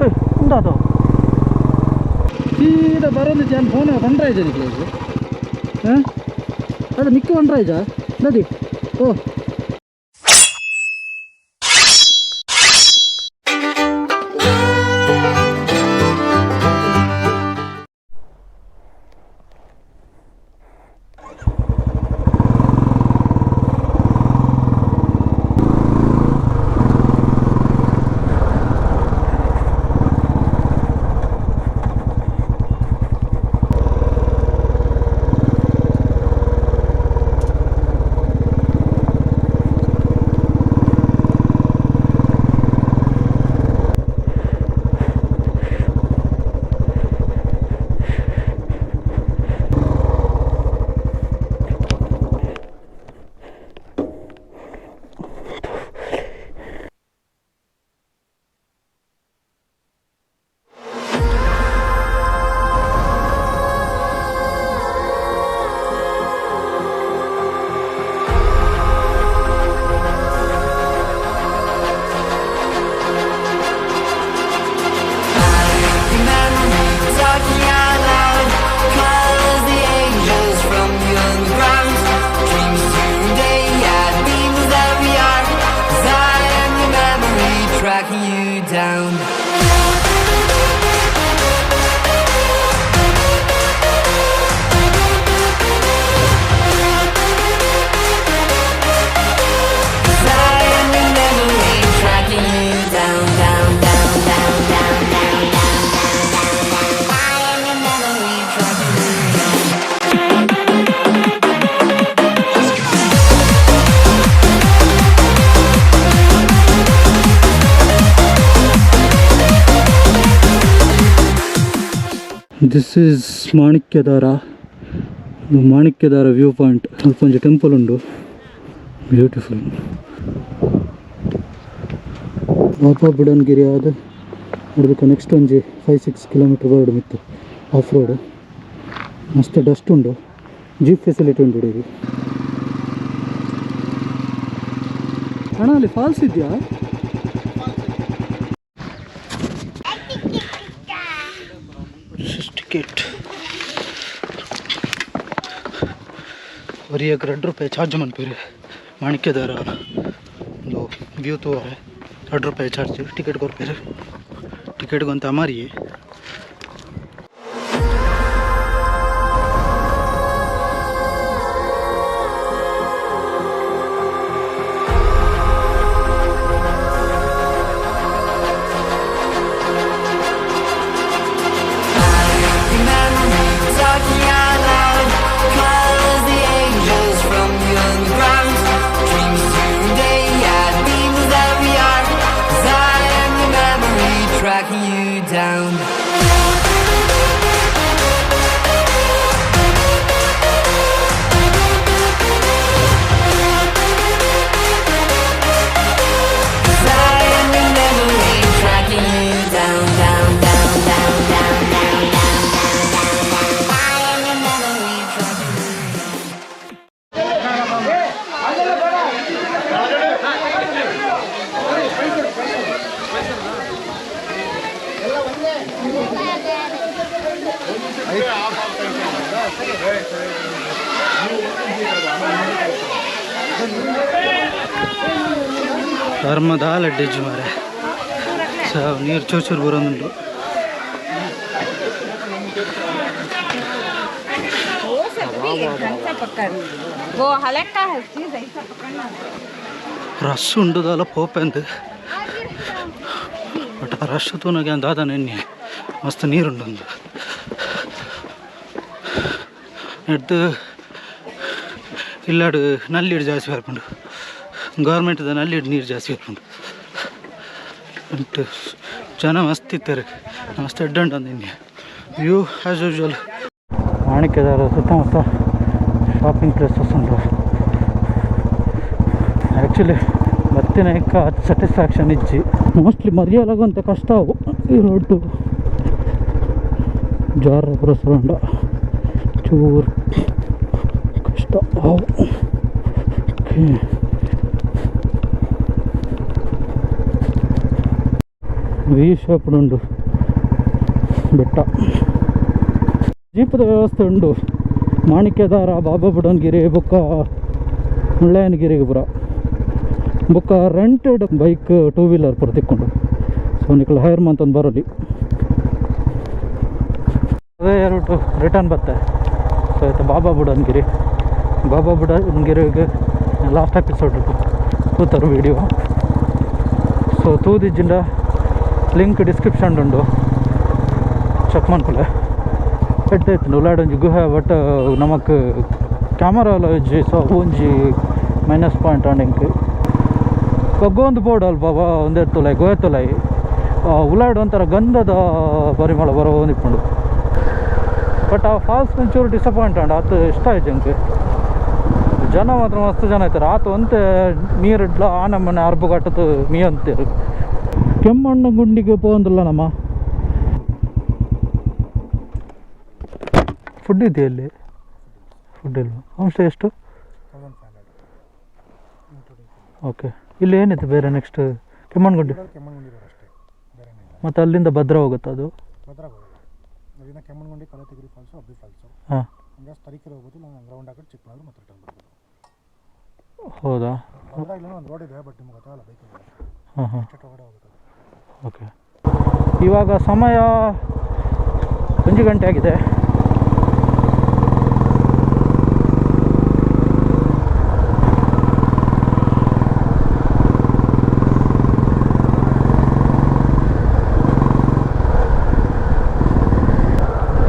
എന്താതോ തീരെ പറയുന്ന ഞാൻ ഫോണ് ഫണ്ട്രൈസ് എനിക്ക് അല്ല മിക്ക ഫണ്ട്രൈസാ എന്താ ഓ This is Manikyadhara, the Manikyadhara viewpoint. Alponja temple undu, beautiful. Papa Budangiri adu, adukku next onji 5-6 km road mittu off road. Mast dust undu, jeep facility undu idi. Ana ali falls idya? Ticket और ये ₹2 charge मन पे माणिक्यधारा दो view तो है ₹2 charge ticket को पे ticket को अंत हमारी है ನರ್ಮದಾ ಲಡ್ಡೇಜ್ ಮಾರೆ ನೀರು ಚೂಚೂರು ಬರೋದುಂಟು ರಶ್ ಉಂಟದಲ್ಲ ಪೋಪೆಂದು ಬಟ್ ಆ ರಶ್ ತೂನಗೆ ದಾದ ನೆನ್ನೆ ಮಸ್ತ್ ನೀರುಂಡು ಎಡ್ದು ಇಲ್ಲಾಡು ನಲ್ಲಿಡು ಜಾಸ್ತಿ ಬರ್ಕೊಂಡು ಗೌರ್ಮೆಂಟ್ದ ನಲ್ಲಿಡು ನೀರು ಜಾಸ್ತಿ ಬರ್ಕೊಂಡು ಅಂಟು ಜನ ಮಸ್ತ್ ಇತ್ತಾರೆ ಮಸ್ತ್ ಎಡ್ಡುಂಟು ಅಂದಿನಿ ವ್ಯೂ ಆ್ಯಸ್ ಯೂಶ್ವಲ್ ಮಾಣಿಕ್ಯಧಾರ ಸುತ್ತಮುತ್ತ ಶಾಪಿಂಗ್ ಪ್ಲೇಸಸ್ ಉಂಟು ಆ್ಯಕ್ಚುಲಿ ಬರ್ತಿನ ಎಕ್ಕ ಸ್ಯಾಟಿಸ್ಫ್ಯಾಕ್ಷನ್ ಇಜ್ಜಿ ಮೋಸ್ಟ್ಲಿ ಮರಿಯಾಲಾಗುವಂಥ ಕಷ್ಟ ಅವು ಈ ರೋಡು ಜಾರ ಪುರಸರಂಡ ಚೂರು ಕಷ್ಟ ಅವು ಓಕೆ ವಿ ಶೇಪ್ಡ್ ಉಂಡು ಬೆಟ್ಟ. ಜೀಪದ ವ್ಯವಸ್ಥೆ ಉಂಡು. ಮಾಣಿಕ್ಯಧಾರ, ಬಾಬಾ ಬುಡನ್ಗಿರಿ, ಬೊಕ್ಕ ಮುಳ್ಳಯ್ಯನಗಿರಿಗೆ ಪೂರ ಬೊಕ್ಕ ರೆಂಟೆಡ್ ಬೈಕ್ 2 ವೀಲರ್ ಪೂರ ತಿಕ್ಕೊಂಡು. ಸೊ ನಿಖಲ್ ಹೈರ್ ಮಂತೊಂದು ಬರೋಲಿ ಅದೇ ರೂಟು ರಿಟರ್ನ್ ಬತ್ತೆ. ಸೊ ಆಯ್ತು ಬಾಬಾ ಬುಡನ್ಗಿರಿಗೆ ಲಾಸ್ಟ್ ಎಪಿಸೋಡ್ ತೂತರು ವೀಡಿಯೋ. ಸೊ ತೂದಿಜ್ಜಿಂದ ಲಿಂಕ್ ಡಿಸ್ಕ್ರಿಪ್ಷನ್ ಉಂಡು, ಚೆಕ್ ಮಾಡ್ಕೊಳ್ಳೆ. ಎಡ್ಡಾಯ್ತು ಉಳ್ಳಾಡೊಂಜಿ ಗುಹೆ. ಬಟ್ ನಮಕ್ ಕ್ಯಾಮರಾ ಎಲ್ಲ ಇಜ್ಜಿ. ಸೊ ಒಂಜಿ ಮೈನಸ್ ಪಾಯಿಂಟ್ ಆಂಡಿಂಗ್ ಕೊಗ್ಗೊಂದು ಬೋರ್ಡ್ ಅಲ್ಪ ಒಂದೇ ತೊಲೈ ಗುಹೆ ತೊಲೈ ಉಳ್ಳಾಡು ಒಂಥರ ಗಂಧದ ಪರಿಮಳ ಬರೋ ಒಂದಿಪ್ಪುಂಡು. ಬಟ್ ಆ ಫಾಲ್ಸ್ ಒಂಚೂರು ಡಿಸಪಾಯಿಂಟ್ ಆಂಡ್ ಆತು ಇಷ್ಟ ಆಯ್ತು ನನಗೆ. ಜನ ಮಾತ್ರ ಮಸ್ತ್ ಜನ ಆಯ್ತಾರೆ. ಆತು ಅಂತೆ ನೀರಿಡ್ಲ ಆ ನಮ್ಮನೆ ಅರ್ಬಗಟ್ಟದು ಮೀ ಅಂತೀರು. ಕೆಮ್ಮಣ್ಣ ಗುಂಡಿಗೆ ಪೋಂದಿಲ್ಲ ನಮ್ಮ ಫುಡ್ ಇದೆಯಾ ಇಲ್ಲಿ? ಫುಡ್ ಇಲ್ವಾ? ಹೋಮ್ಸ್ಟೇ ಎಷ್ಟು? ಓಕೆ. ಇಲ್ಲಿ ಏನಿತ್ತು ಬೇರೆ ನೆಕ್ಸ್ಟ್? ಕೆಮ್ಮಣ್ಣಗುಂಡಿ ಮತ್ತು ಅಲ್ಲಿಂದ ಭದ್ರಾ ಹೋಗುತ್ತೆ ಅದು? ಕೆಮ್ಮಣ್ಣಗುಂಡಿ, ಕಲತಗಿರಿ ಫಾಲ್ಸು, ಅಬ್ಬಿ ಫಾಲ್ಸು. ಹಾಂ, ಹಂಗೆ ತರೀಕೆರೆ ಹೋಗ್ಬೋದು. ನಾವು ಗ್ರೌಂಡ್ ಹಾಕಿಟ್ಟು ಚಿಕ್ಕಮಗಳೂರು ಮತ್ತು ರಿಟರ್ನ್ ಬರ್ಬೋದು. ಹೌದಾ? ಇಲ್ಲ ಒಂದು ರೋಡ್ ಇದೆ, ಬಟ್ ನಿಮ್ಗೆ ಗೊತ್ತಾಗಲ್ಲ ಬೈಕಲ್ಲಿ. ಹಾಂ ಹಾಂ, ಒಳಗಡೆ ಹೋಗುತ್ತೆ. ಓಕೆ. ಇವಾಗ ಸಮಯ 1 ಗಂಟೆ ಆಗಿದೆ.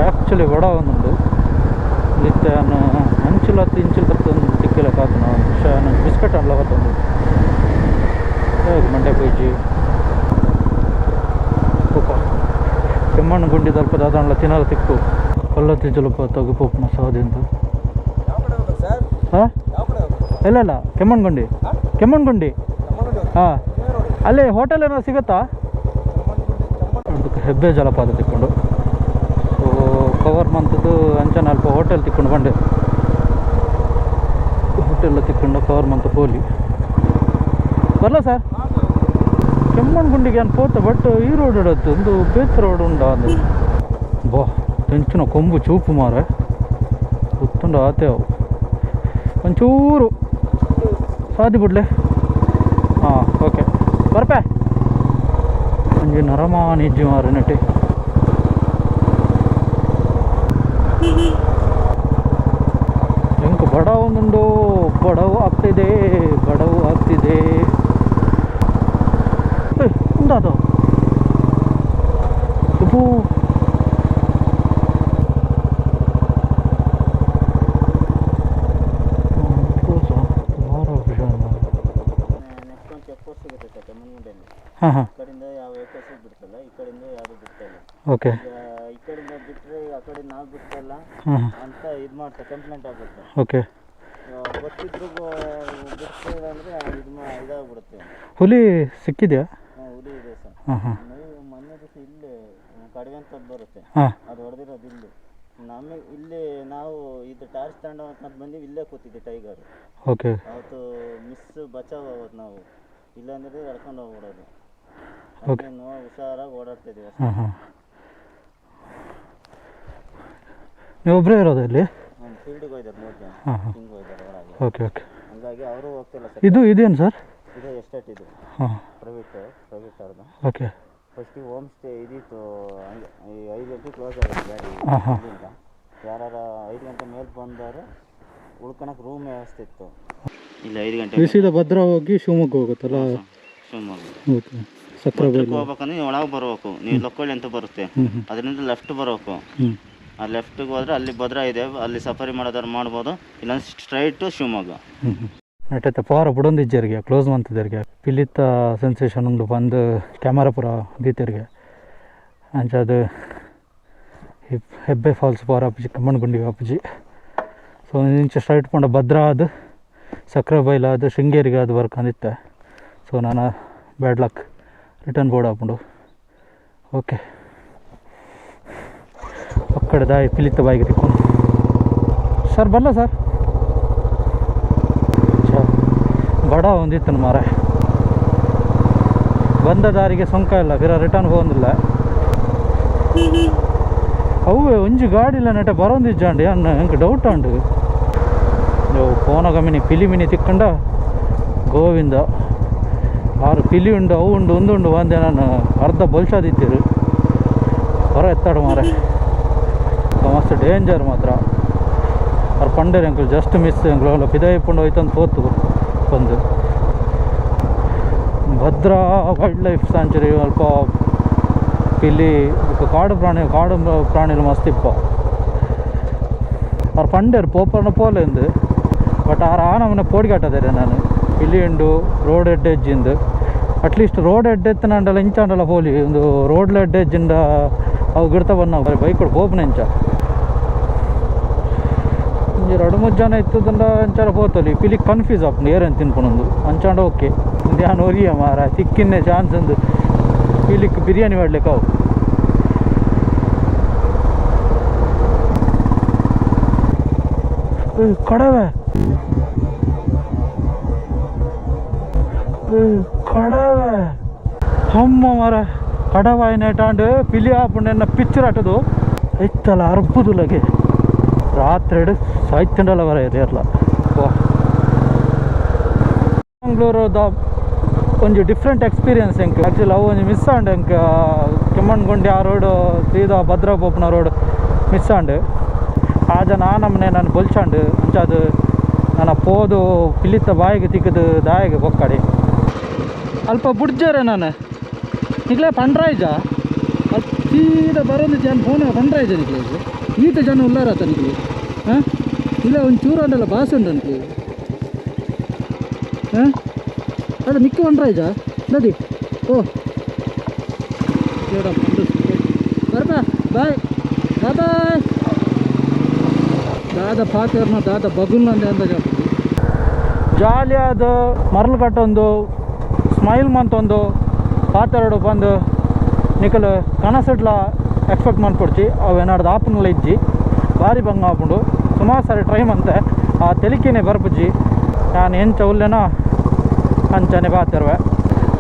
ಆ್ಯಕ್ಚುಲಿ ವಡ ಒಂದುಂಡು ನಿತ್ಯ ಅಂಚಿಲ್ ತತ್ತೊಂದು ತಿಕ್ಕಿಲ್ಲ ಕಾತು. ನಾವು ನಾನು ಬಿಸ್ಕೆಟ್ ಅಲ್ಲ ಅವತ್ತೊಂದು ಮಂಡ್ಯ ಬೈಜಿ ಪೂಪ ಕೆಮ್ಮಣ್ಣು ಗುಂಡಿ ಸ್ವಲ್ಪ ಅದನ್ನೆಲ್ಲ ತಿನ್ನಲು ತಿಕ್ಕು ಕೊಲ್ಲತ್ತಿ ಜಲಪ ತಗು ಪೋಪ್ನ ಸಾದಿಂದ. ಹಾಂ, ಇಲ್ಲ ಕೆಮ್ಮಣ್ಣುಗುಂಡಿ. ಹಾಂ, ಅಲ್ಲಿ ಹೋಟೆಲ್ ಏನೋ ಸಿಗುತ್ತಾ? ಹೆಬ್ಬೆ ಜಲಪಾತ ತಿಕ್ಕೊಂಡು ಕವರ್ ಮಂತದ್ದು ಅಂಚನ ಅಲ್ಪ ಹೋಟೆಲ್ ತಿಕ್ಕೊಂಡು ಬಂಡೆ. ಹೋಟೆಲ್ಲ ತಿಕ್ಕೊಂಡು ಕವರ್ ಮಂತ ಪೋಲಿ ಬರಲ್ಲ ಸರ್. ಕೆಮ್ಮಣ್ಣುಗುಂಡಿಗೆ ಏನು ಪೋತ. ಬಟ್ ಈ ರೋಡ್ ಇಡತ್ತು ಒಂದು ಬೇಸ್ ರೋಡ್ ಉಂಡ ಅದು ಬಾ ತೆಂಚಿನ ಕೊಂಬು ಚೂಪು ಮಾರೆ ಗೊತ್ತುಂಡು ಆತೇವು ಒಂಚೂರು ಸಾದಿ ಬಿಡ್ಲೆ. ಹಾಂ, ಓಕೆ ಬರ್ಪೆ ಒಂಜಿ ನರಮಾನಿ ಇಜ್ಜಿ ಮಾರೆ ನಟಿ. ಹೆಂಗೆ ಬಡ ಒಂದುಂಡು ಬಡವು ಆಗ್ತಿದೆ ಉಂಡದು ಉಪ್ಪು. ಹಾಂ ಹಾಂ, ಓಕೆ. ಈ ಕಡೆಯಿಂದ ಬಿಟ್ಟರೆ ಆ ಕಡೆ ನಾವು ಬಿಟ್ಟಲ್ಲ ಅಂತ ಇದು ಮಾಡ್ತಾರೆ, ಕಂಪ್ಲೇಂಟ್ ಆಗುತ್ತೆ. ಓಕೆ. ಗೊತ್ತಿದ್ರು ಬಿಡ್ತಾರೆ ಅಂದರೆ ಇದಾಗ್ಬಿಡುತ್ತೆ. ಹುಲಿ ಸಿಕ್ಕಿದೆಯಾ? ಹುಲಿ ಇದೆ ಸರ್. ಹಾಂ ಹಾಂ, ಮೊನ್ನೆ ದಿವಸ ಇಲ್ಲಿ ಕಡಿಮೆ ಅಂತ ಬರುತ್ತೆ, ಅದು ಹೊಡೆದಿರೋದು ಇಲ್ಲಿ. ನಮಗೆ ಇಲ್ಲಿ ನಾವು ಇದು ಟಾರ್ಚ್ ತಗೊಂಡು ಅಂತ ಬಂದು ಇಲ್ಲೇ ಕೂತಿದ್ದೆ ಟೈಗರ್. ಓಕೆ. ಅವತ್ತು ಮಿಸ್ ಬಚಾವ್ ಆಗೋದು ನಾವು, ಇಲ್ಲಾಂದರೆ ಎಳ್ಕೊಂಡು ಹೋಗ್ಬಿಡೋದು. ನಾವು ಹುಷಾರಾಗಿ ಓಡಾಡ್ತಿದ್ದೀವಿ. ಹಾಂ ಹಾಂ, ನೀವೊಬ್ಬರೇ ಇರೋದು ಇಲ್ಲಿ? ಫೀಲ್ಡಿಗೆ ಹೋಯ್ತಾರೆ 3 ಜನ. ಹಾಂ ಹಾಂ, ಹಿಂಗೆ ಹೋಯ್ತಾರೆ ಹೊರಗೆ. Okay okay. ಹಂಗಾಗಿ ಅವರು ಹೋಗ್ತಿಲ್ಲ ಸರ್. ಇದೇನು ಸರ್? ಇದು ಎಸ್ಟೇಟ್, ಇದು ಹಾಂ, ಪ್ರೈವೇಟ್ ಅವ್ರದ್ದು. ಓಕೆ. ಫಸ್ಟಿಗೆ ಹೋಮ್ ಸ್ಟೇ ಇದಿತ್ತು. 5 ಗಂಟೆ ಕ್ಲೋಸ್ ಆಗುತ್ತೆ ಗಾಡಿ ಇಲ್ಲಿಂದ. ಯಾರು 5 ಗಂಟೆ ಮೇಲೆ ಬಂದವರು ಉಳ್ಕೊಳಕ್ಕೆ ರೂಮ್ ವ್ಯವಸ್ಥೆ ಇತ್ತು. ಇಲ್ಲಿ 5 ಗಂಟೆ ಸೀದಾ ಭದ್ರಾ ಹೋಗಿ ಶಿವಮೊಗ್ಗ ಹೋಗುತ್ತಲ್ಲ? ಶಿವಮೊಗ್ಗ. ಓಕೆ. ಸಕ್ರೆಬೈಲು ಹೋಗ್ಬೇಕಂದ್ರೆ ನೀವು ಒಳಗೆ ಬರ್ಬೇಕು. ನೀವು ಲೊಕ್ಕೊಳ್ಳಿ ಅಂತ ಬರುತ್ತೆ, ಅದರಿಂದ ಲೆಫ್ಟ್ ಬರ್ಬೇಕು. ಆ ಲೆಫ್ಟಿಗೆ ಹೋದ್ರೆ ಅಲ್ಲಿ ಭದ್ರಾ ಇದೆ, ಅಲ್ಲಿ ಸಫಾರಿ ಮಾಡೋದಾರು ಮಾಡ್ಬೋದು. ಇಲ್ಲಾಂದ್ರೆ ಸ್ಟ್ರೈಟು ಶಿವಮೊಗ್ಗ. ನಟೈತೆ ಪಾರ ಬುಡೊಂದಿಜ್ಜರಿಗೆ ಕ್ಲೋಸ್ ಮಂತಿದ್ದರಿಗೆ ಪಿಲಿತ್ತ ಸೆನ್ಸೇಷನ್ ಉಂಡು ಬಂದು ಕ್ಯಾಮರಾ ಪೂರ ದೀತಿರ್ಗೆ ಅಂಚದು ಹೆಬ್ಬೆ ಫಾಲ್ಸ್ ಪಾರ ಅಪ್ಪಜಿ ಕೆಮ್ಮಣ್ಣುಗುಂಡಿಗೆ ಅಪ್ಪಜಿ. ಸೊ ಇಂಚ ಸ್ಟ್ರೈಟ್ ಪಂಡ ಭದ್ರಾ ಅದು ಸಕ್ರೆಬೈಲು ಅದು ಶೃಂಗೇರಿಗೆ ಅದು ಬರ್ಕೊಂಡಿತ್ತೆ. ಸೊ ನಾನು ಬ್ಯಾಡ್ ಲಕ್ ರಿಟರ್ನ್ ಬೋರ್ಡ್ ಹಾಕೊಂಡು ಓಕೆ ಅಕ್ಕಡೆ ದಾಯಿ ಪಿಲಿತ್ತ ಬಾಯಿಗೆ ತಿಕ್ಕೊಂಡು ಸರ್ ಬರಲ್ಲ ಸರ್. ಬಡ ಒಂದಿತ್ತು ಮಾರ ಬಂದ ದಾರಿಗೆ ಸುಂಕ ಇಲ್ಲ ಫಿರ ರಿಟರ್ನ್ ಹೋಗೋದಿಲ್ಲ ಅವೇ ಒಂಜಿ ಗಾಡಿ ಇಲ್ಲ ನಟ ಬರೋಂದಿಜ್ಜಾಂಡಿ ಅನ್ನ ಎಂಗೆ ಡೌಟ್ ಉಂಡು ಪೋನಗಮಿನಿ ಪಿಲಿಮಿನಿ ತಿಕ್ಕಂಡ ಗೋವಿಂದ ಆರು ಪಿಲಿ ಉಂಡು ಅವು ಉಂಡು ಒಂದುಂಡು ಬಂದೆ ನಾನು ಅರ್ಧ ಬಲ್ಸಾದಿತ್ತೀರು ಹೊರ ಎತ್ತಾಡು ಮಾರೆ ಮಸ್ತ್ ಡೇಂಜರ್ ಮಾತ್ರ ಅವ್ರು ಪಂಡೇರಿ ಅಂಕಲ್ ಜಸ್ಟ್ ಮಿಸ್ ಅಂಕಲ್ ಪಿದಾಯಿಪುಂಡು ಹೋಯ್ತಂದು ಹೋತು ಒಂದು ಭದ್ರಾ ವೈಲ್ಡ್ ಲೈಫ್ ಸ್ಯಾಂಚುರಿ ಅಲ್ಪ ಪಿಲಿ ಕಾಡು ಪ್ರಾಣಿಗಳು ಮಸ್ತ್ ಇಪ್ಪ ಅವ್ರು ಪಂಡೇರು ಪೋಪರ್ನ ಪೋಲೆಂದು ಬಟ್ ನಮ್ಮನೆ ಪೋಡಿಗಾಟದೇರೆ ನಾನು ಇಲ್ಲಿ ಉಂಡು ರೋಡ್ ಎಡ್ಡೆಜ್ಜಿಂದು ಅಟ್ಲೀಸ್ಟ್ ರೋಡ್ ಎಡ್ಡೆತ್ತನಂಡಲ್ಲ ಇಂಚಾಂಡಲ್ಲ ಪೋಲಿ ಒಂದು ರೋಡ್ ಎಡ್ಡೆಜ್ಜಿಂದ ಅವು ಗಿಡ್ತಾ ಬಂದು ಬರೀ ಬೈಕ್ ಕೊಡು ಹೋಗ್ನ ಇಂಚ 2-3 ಜನ ಇತ್ತದಂಡ ಅಂಚಾರ ಹೋತಲ್ಲಿ ಪಿಲಿ ಕನ್ಫ್ಯೂಸ್ ಆಗ್ನು ಏರೇನು ತಿನ್ಕೊಂಡು ಅಂಚಾಂಡ ಓಕೆ ಧ್ಯಾನ ಒರಿಯ ಮಾರ ತಿಕ್ಕಿನ್ನೆ ಚಾನ್ಸ್ ಅಂದು ಪಿಲಿಕ್ ಬಿರಿಯಾನಿ ಮಾಡ್ಲಿಕ್ಕೆ ಅವು ಕಡವೆ ಕಡವೆ ಅಮ್ಮ ಮರ ಕಡವಾಯಿನೇಟಾಂಡು ಪಿಲಿ ಆಪುಂಡ ಪಿಕ್ಚರ್ ಆಟದು ಇತ್ತಲ್ಲ ಅರ್ಬುದುಲಗೆ ರಾತ್ರಿ ಸಾಯ್ತಂಡಲ್ಲ ವರ ಇರಲ್ಲ ಮಂಗ್ಳೂರದ ಒಂಜಿ ಡಿಫ್ರೆಂಟ್ ಎಕ್ಸ್ಪೀರಿಯನ್ಸ್ ಎಂಕ್ ಆ್ಯಕ್ಚುಲಿ ಅವು ಒಂಜಿ ಮಿಸ್ ಆಂಡ್ ಎಂಕ್ ಕೆಮ್ಮಣ್ಗುಂಡಿ ಆ ರೋಡ್ ಸೀದಾ ಭದ್ರಾ ಪೋಪನ ರೋಡ್ ಮಿಸ್ ಆಂಡ್ ಆಜ ನಮ್ಮನೆ ನಾನು ಬೊಲ್ಚಾಂಡು ಅಂಚಾದು ನಾನು ಪೋದು ಪಿಲಿತ್ತ ಬಾಯಿಗೆ ತಿಕ್ಕದು ದಾಯಿಗೆ ಬೊಕ್ಕಡಿ ಅಲ್ಪ ಬುಡ್ಜಾರೆ ನಾನು ನಿಕ್ಲೆ ಪಂಡ್ರಾಯ್ಜ ಸೀದಾ ಬರೋದು ಜನ ಫೋನ್ ಪಂಡ್ರಾಯ್ಜ ನಿಕ್ಲೆ ಈತ ಜನ ಉಲ್ಲಾರತ್ತ ನಿಕ್ಲಿ ಹಾಂ ಇಲ್ಲ ಒಂದು ಚೂರು ಉಂಡಲ್ಲ ಬಾಸ್ ಉಂಟು ನಿಕ್ಲಿ ಹಾಂ ಅಲ್ಲ ನಿಕ್ಕ ಪಂಡ್ರಾಯ್ಜ ನದಿ ಓ ಬರ್ಬಾ ಬಾಯ್ ಬಾಯ್ ದಾದ ಪಾಕರ್ನ ದಾದ ಬಗುಲ್ನಂದೆ ಅಂತ ಜಾಲಿಯಾದ ಮರಳು ಕಟ್ಟೊಂದು ಸ್ಮೈಲ್ ಮಂತೊಂದು ಪಾತೆರಡು ಬಂದು ನಿಕಲು ಕನಸಿಡ್ಲ ಎಕ್ಸ್ಪೆಕ್ಟ್ ಮಾಡ್ಕೊಡ್ತಿ ಅವೇನಾಡ್ದು ಆಪನ್ಲ ಇಜ್ಜಿ ಭಾರಿ ಬಂಗ ಆಪುಂಡು ಸುಮಾರು ಸಾರಿ ಟ್ರೈ ಮಂತೆ ಆ ತೆಲಿಕೆನೆ ಬರ್ಪಜ್ಜಿ ನಾನು ಎಂಚ ಉಲ್ಲೆನ ಅಂಚನೆ ಪಾತಿರುವೆ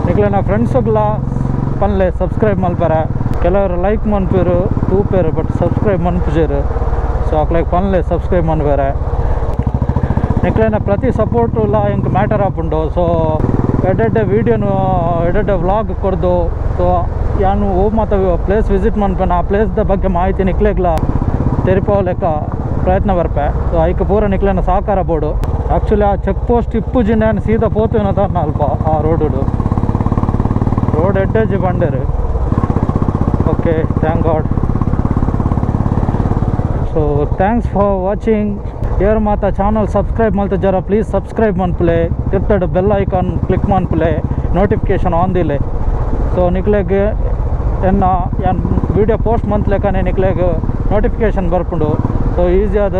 ನಿಕ್ಲೆನ ಫ್ರೆಂಡ್ಸುಗ್ಲ ಪನ್ಲೆ ಸಬ್ಸ್ಕ್ರೈಬ್ ಮಲ್ಪರೆ ಕೆಲವರು ಲೈಕ್ ಮನ್ಪೇರು ತೂಪೇರು ಬಟ್ ಸಬ್ಸ್ಕ್ರೈಬ್ ಮನ್ಪುಜೇರು ಸೊ ಅಕ್ಲೈಕ್ ಪನ್ಲೆ ಸಬ್ಸ್ಕ್ರೈಬ್ ಮನ್ಪೇರೆ ನಿಕ್ಲೆನ ಪ್ರತಿ ಸಪೋರ್ಟು ಇಲ್ಲ ಇಂಕ್ ಮ್ಯಾಟರ್ ಆಪುಂಡು ಸೊ ಎಡ್ಡೆ ವೀಡಿಯೋನು ಎಡ್ಡೆ ವ್ಲಾಗ್ ಕೊಡ್ದು ಸೊ ಯಾನು ಮತ್ತು ಪ್ಲೇಸ್ ವಿಸಿಟ್ ಮನ್ಪೇನ ಆ ಪ್ಲೇಸ್ದ ಬಗ್ಗೆ ಮಾಹಿತಿ ನಿಕ್ಲೆಗ್ಲ ತೆರಿಪೋ ಲೆಕ್ಕ ಪ್ರಯತ್ನ ಬರ್ಪೆ ಸೊ ಐಕ್ ಪೂರ ನಿಕ್ಲೆನ ಸಹಕಾರ ಬೋಡು ಆ್ಯಕ್ಚುಲಿ ಆ ಚೆಕ್ ಪೋಸ್ಟ್ ಇಪ್ಪುಜಿ ನಾನು ಸೀದಾ ಪೋತುವಿನ ತನ್ನ ಅಲ್ಪ ಆ ರೋಡು ರೋಡ್ ಎಡ್ಡೆಜ್ಜಿ ಬಂಡೇರು okay thank God so thanks for watching ಯಾರು ಮಾತಾ ಚಾನಲ್ ಸಬ್ಸ್ಕ್ರೈಬ್ ಮಾಡ್ತಾ ಜರ ಪ್ಲೀಸ್ ಸಬ್ಸ್ಕ್ರೈಬ್ ಮನ್ಪುಲೆ ತಿರ್ತಡ ಬೆಲ್ ಐಕಾನ್ ಕ್ಲಿಕ್ ಮನ್ಪುಲೆ ನೋಟಿಫಿಕೇಶನ್ ಆನ್ ದಿಲೆ ಸೊ ನಿಕ್ಲೆಗೆ ಎನ್ನ ಯಾನ್ ವೀಡಿಯೋ ಪೋಸ್ಟ್ ಮಂತ್ಲೆಕ್ಕನೆ ನಿಕ್ಲೆಗೆ ನೋಟಿಫಿಕೇಶನ್ ಬರ್ಪುಂಡು ಸೊ ಈಸಿ ಆದ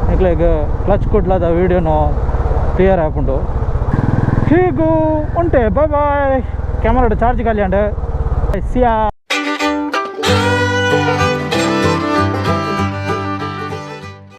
ನಿಕ್ಲೆಗೆ ಕ್ಲಚ್ ಕುಡ್ಲದ ವೀಡಿಯೋನು ಕ್ಲಿಯರ್ ಆಪುಂಡು ಹೀಗೂ ಉಂಟೆ ಬಾಯ್ ಕ್ಯಾಮರಾ ಚಾರ್ಜ್ ಖಾಲಿ ಅಂಡೆ ಸಿಯಾ